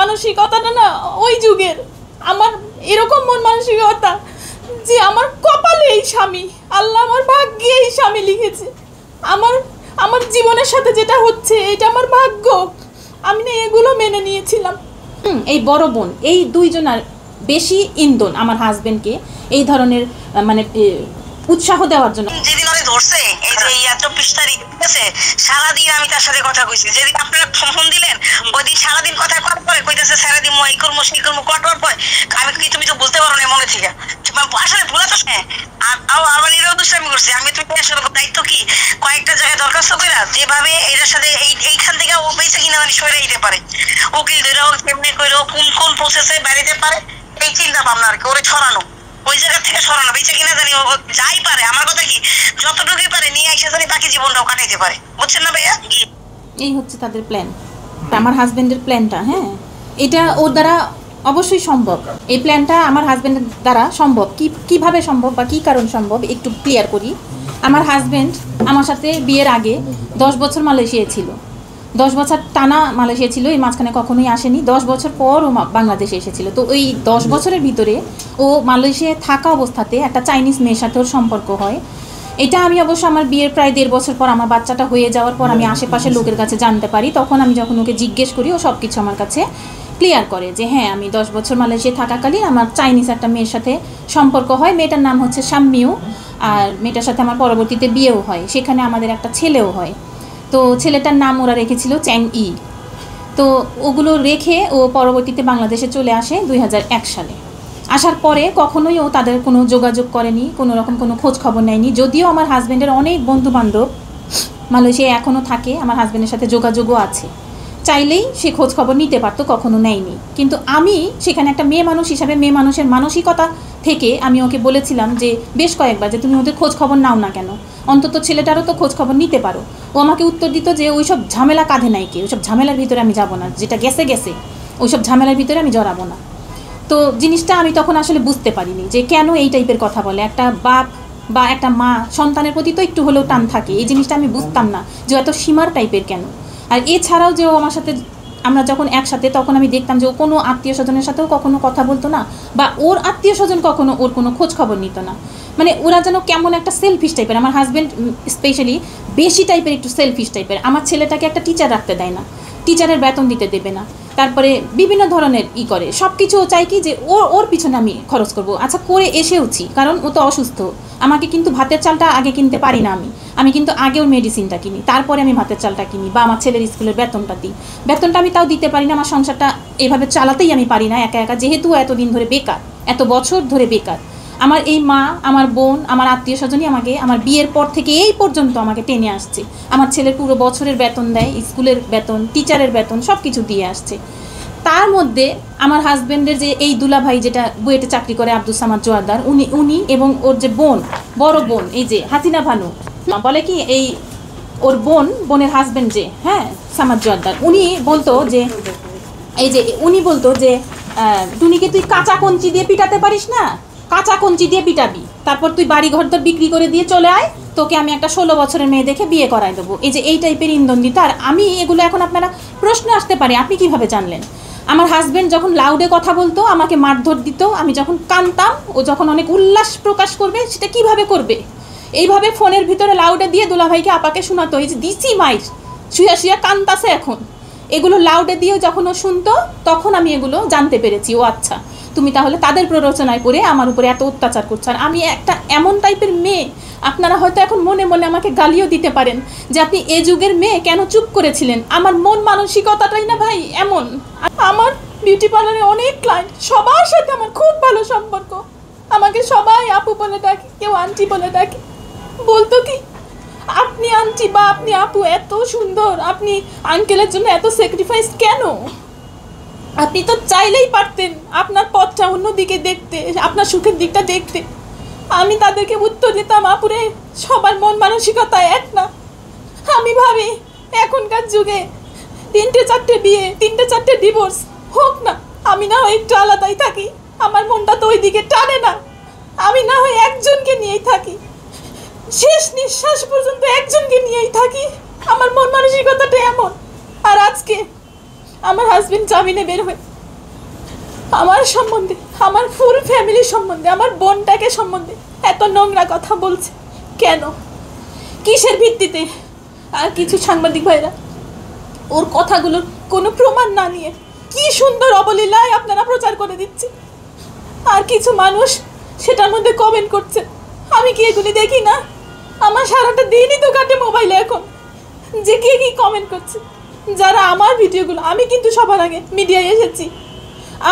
মানসিকতাটা না ওই যুগের। আমার এরকম মন মানসিকতা যে আমার কপালে এই স্বামী, আল্লাহ আমার ভাগ্যে এই স্বামী লিখেছে। আমার জীবনের সাথে যেটা হচ্ছে এটা আমার ভাগ্য। আমি না এগুলো মেনে নিয়েছিলাম। এই বড় বোন এই দুইজনের বেশি ইন্ধন আমার হাজবেন্ডকে এই ধরনের মানে উৎসাহ দেওয়ার জন্য। যেদিন ওরে ধরছে এই যে 24 তারিখ আছে, সারাদিন আমি তার সাথে কথা কইছি। যেদিন আপনারা ফোন দিলেন ওই দিন সারাদিন কথা করার পরে কইতেছে সারাদিন এই করবো সেই করবো করার পরে আমি কি তুমি তো বলতে পারো না মনে থেকে আসলে ভুলা তো। আর আবার এরাও দুষ্টামি করছে। আমি তুমি আসলে দায়িত্ব কি কয়েকটা জায়গায় দরখাস্ত করে যেভাবে এটার সাথে এইখান থেকে ও বেঁচে কিনা মানে সরে দিতে পারে, উকিল ধরে হোক কেমনি করে কোন কোন প্রসেসে বেরিয়ে পারে এই চিন্তা ভাবনা আর কি। ওরে ছড়ানো ওই জায়গা থেকে সরানো, বেঁচে কিনা জানি যাই পারে। আমার কথা কি যতটুকুই পারে নিয়ে এসে জানি বাকি জীবনটাও কাটাইতে পারে, বুঝছেন না ভাইয়া? এই হচ্ছে তাদের প্ল্যান, আমার হাজবেন্ডের প্ল্যানটা। হ্যাঁ, এটা ওর দ্বারা অবশ্যই সম্ভব। এই প্ল্যানটা আমার হাজবেন্ডের দ্বারা সম্ভব। কিভাবে সম্ভব বা কী কারণ সম্ভব একটু ক্লিয়ার করি। আমার হাজবেন্ড আমার সাথে বিয়ের আগে 10 বছর মালয়েশিয়ায় ছিল। 10 বছর টানা মালয়েশিয়া ছিল, এই মাঝখানে কখনোই আসেনি। 10 বছর পর ও বাংলাদেশে এসেছিল। তো ওই 10 বছরের ভিতরে ও মালয়েশিয়ায় থাকা অবস্থাতে একটা চাইনিজ মেয়ের সাথে ওর সম্পর্ক হয়। এটা আমি অবশ্য আমার বিয়ের প্রায় 1.5 বছর পর আমার বাচ্চাটা হয়ে যাওয়ার পর আমি আশেপাশের লোকের কাছে জানতে পারি। তখন আমি যখন ওকে জিজ্ঞেস করি ও সব কিছু আমার কাছে ক্লিয়ার করে যে হ্যাঁ, আমি 10 বছর মালয়েশিয়ায় থাকাকালীন আমার চাইনিজ একটা মেয়ের সাথে সম্পর্ক হয়। মেয়েটার নাম হচ্ছে শাম্মিউ। আর মেয়েটার সাথে আমার পরবর্তীতে বিয়েও হয়, সেখানে আমাদের একটা ছেলেও হয়। তো ছেলেটার নাম ওরা রেখেছিল চ্যাং ই। তো ওগুলো রেখে ও পরবর্তীতে বাংলাদেশে চলে আসে 2001 সালে। আসার পরে কখনোই ও তাদের কোনো যোগাযোগ করেনি, কোনো রকম কোনো খোঁজ খবর নেয়নি। যদিও আমার হাজব্যান্ডের অনেক বন্ধু বান্ধব মালয়েশিয়ায় এখনও থাকে, আমার হাজব্যান্ডের সাথে যোগাযোগও আছে, চাইলেই সে খোঁজ খবর নিতে পারতো, কখনো নেয়নি। কিন্তু আমি সেখানে একটা মেয়ে মানুষ হিসাবে মেয়ে মানুষের মানসিকতা থেকে আমি ওকে বলেছিলাম যে বেশ কয়েকবার যে তুমি ওদের খোঁজ খবর নাও না কেন, অন্তত ছেলেটারও তো খোঁজ খবর নিতে পারো। ও আমাকে উত্তর দিত যে ওইসব ঝামেলা কাঁধে নাই কে, ওইসব ঝামেলার ভিতরে আমি যাব না, যেটা গেছে গেছে, ওইসব ঝামেলার ভিতরে আমি জড়াবো না। তো জিনিসটা আমি তখন আসলে বুঝতে পারিনি যে কেন এই টাইপের কথা বলে। একটা বাপ বা একটা মা সন্তানের প্রতি তো একটু হলেও টান থাকে, এই জিনিসটা আমি বুঝতাম না যে এত সীমার টাইপের কেন। আর এছাড়াও যে ও আমার সাথে, আমরা যখন একসাথে তখন আমি দেখতাম যে ও কোনো আত্মীয় স্বজনের সাথেও কখনো কথা বলতো না, বা ওর আত্মীয় স্বজন কখনো ওর কোনো খোঁজ খবর নিত না। মানে ওরা যেন কেমন একটা সেলফিশ টাইপের। আমার হাজব্যান্ড স্পেশালি বেশি টাইপের, একটু সেলফিশ টাইপের। আমার ছেলেটাকে একটা টিচার রাখতে দেয় না, টিচারের বেতন দিতে দেবে না, তারপরে বিভিন্ন ধরনের করে সব কিছু ও চাই কি যে ওর পিছনে আমি খরচ করব। আচ্ছা, করে এসেওছি, কারণ ও তো অসুস্থ। আমাকে কিন্তু ভাতের চালটা আগে কিনতে পারি না আমি কিন্তু আগে ওর মেডিসিনটা কিনি, তারপরে আমি ভাতের চালটা কিনি, বা আমার ছেলের স্কুলের বেতনটা দিই। বেতনটা আমি তাও দিতে পারি না, আমার সংসারটা এভাবে চালাতেই আমি পারি না একা একা, যেহেতু এতদিন ধরে বেকার, এত বছর ধরে বেকার। আমার এই মা, আমার বোন, আমার আত্মীয় স্বজনই আমাকে আমার বিয়ের পর থেকে এই পর্যন্ত আমাকে টেনে আসছে। আমার ছেলের পুরো বছরের বেতন দেয়, স্কুলের বেতন, টিচারের বেতন, সব কিছু দিয়ে আসছে। তার মধ্যে আমার হাজব্যান্ডের যে এই দুলাভাই যেটা বুয়েটে চাকরি করে, আব্দুল সামাদ জোয়ারদার, উনি এবং ওর যে বোন, বড় বোন, এই যে হাসিনা ভানু বলে কি, এই ওর বোনের হাজব্যান্ড যে, হ্যাঁ, সামাদ জোয়ারদার, উনি বলতো যে টুনিকে তুই কাঁচা কঞ্চি দিয়ে পিটাতে পারিস না, কাঁচা কঞ্চি দিয়ে পিটাবি, তারপর তুই বাড়ি ঘর তোর বিক্রি করে দিয়ে চলে আয়, তোকে আমি একটা 16 বছরের মেয়ে দেখে বিয়ে করাই দেবো। এই টাইপের ইন্ধন দিত। আর আমি এগুলো, এখন আপনারা প্রশ্ন আসতে পারে আপনি কিভাবে জানলেন। আমার হাজব্যান্ড যখন লাউডে কথা বলতো আমাকে মারধর দিত, আমি যখন কাঁদতাম ও যখন অনেক উল্লাস প্রকাশ করবে, সেটা কিভাবে করবে, এইভাবে ফোনের ভিতরে লাউডে দিয়ে দুলাভাইকে আপাকে শোনাতো, এই যে দিছি মাইর, শুয়া শুয়া কান্তাছে এখন, এগুলো লাউডে দিয়ে যখন ও শুনতো তখন আমি এগুলো জানতে পেরেছি। ও আচ্ছা, তুমি তাহলে তাদের প্ররোচনায় পড়ে আমার উপরে এত অত্যাচার করছো। আর আমি একটা এমন টাইপের মেয়ে, আপনারা হয়তো এখন মনে মনে আমাকে গালিও দিতে পারেন যে আপনি এ যুগের মেয়ে কেন চুপ করেছিলেন। আমার মন মানসিকতাটাই না ভাই এমন। আমার বিউটি পার্লারে অনেক ক্লায়েন্ট, সবার সাথে আমার খুব ভালো সম্পর্ক। আমাকে সবাই আপু বলে ডাকে, কেউ আন্টি বলে ডাকে। বলতো কি, আপনি আন্টি বা আপনি আপু এত সুন্দর, আপনি আঙ্কেলের জন্য এত স্যাক্রিফাইস কেন? আপনি তো চাইলেই পারতেন আপনার পথটা অন্যদিকে দেখতে, আপনার সুখের দিকটা দেখতে। আমি তাদেরকে উত্তর দিতাম, আপুরে সবার মন মানসিকতা এক না। আমি ভাবি এখনকার যুগে 3-4টে বিয়ে, 3-4টে ডিভোর্স হোক না, আমি না হয় একটু আলাদাই থাকি, আমার মনটা তো ওই দিকে টানে না। আমি না হয় একজনকে নিয়েই থাকি, শেষ নিঃশ্বাস পর্যন্ত একজনকে নিয়েই থাকি। আমার মন মানসিকতাটা এমন। আর আজকে আমার হাজবেন্ড জামিনে বের হয়ে আমার সম্বন্ধে, আমার ফুল ফ্যামিলির সম্বন্ধে, আমার বোনটাকে সম্বন্ধে এত নোংরা কথা বলছে কেন? কিসের ভিত্তিতে? আর কিছু সাংবাদিক ভাইরা ওর কথাগুলোর কোনো প্রমাণ না নিয়ে কি সুন্দর অবলীলায় আপনারা প্রচার করে দিচ্ছেন, আর কিছু মানুষ সেটার মধ্যে কমেন্ট করছে। আমি কি এগুলি দেখি না? আমার সারাটা দিনই তো কাটে মোবাইলে এখন, যে কে কি কমেন্ট করছে। যারা আমার ভিডিওগুলো, আমি কিন্তু সবার আগে মিডিয়ায় এসেছি,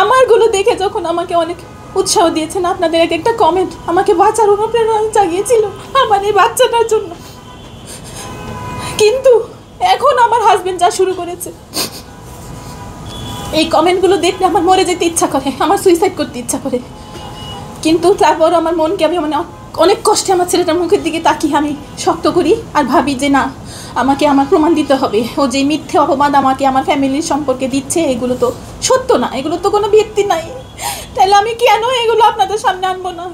আমারগুলো দেখে যখন আমাকে অনেক উৎসাহ দিয়েছেন, আপনাদের এক একটা কমেন্ট আমাকে বাঁচার অনুপ্রেরণা জাগিয়েছিল আমার এই বাচ্চাটার জন্য। কিন্তু এখন আমার হাজবেন্ড যা শুরু করেছে, এই কমেন্টগুলো দেখলে আমার মরে যেতে ইচ্ছা করে, আমার সুইসাইড করতে ইচ্ছা করে। কিন্তু তারপর আমার মনকে আমি মানে অনেক কষ্টে আমার ছেলেটার মুখের দিকে তাকিয়ে আমি শক্ত করি আর ভাবি যে না, আমাকে আমার প্রমাণ দিতে হবে। ও যে মিথ্যে অপবাদ আমাকে আমার ফ্যামিলির সম্পর্কে দিচ্ছে, এগুলো তো সত্য না, এগুলো তো কোনো ভিত্তি নাই। তাহলে আমি কেন এগুলো আপনাদের সামনে আনবো না?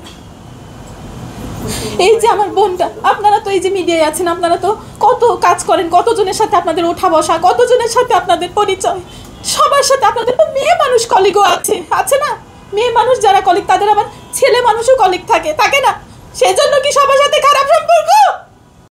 এই যে আমার বোনটা, আপনারা তো এই যে মিডিয়ায় আছেন, আপনারা তো কত কাজ করেন, কতজনের সাথে আপনাদের ওঠা বসা, কতজনের সাথে আপনাদের পরিচয়, সবার সাথে আপনাদের তো মেয়ে মানুষ কলিগও আছে না? মেয়ে মানুষ যারা কলিগ, তাদের আবার ছেলে মানুষও কলিগ থাকে না? সেজন্য কি সবার সাথে খারাপ সম্পর্ক?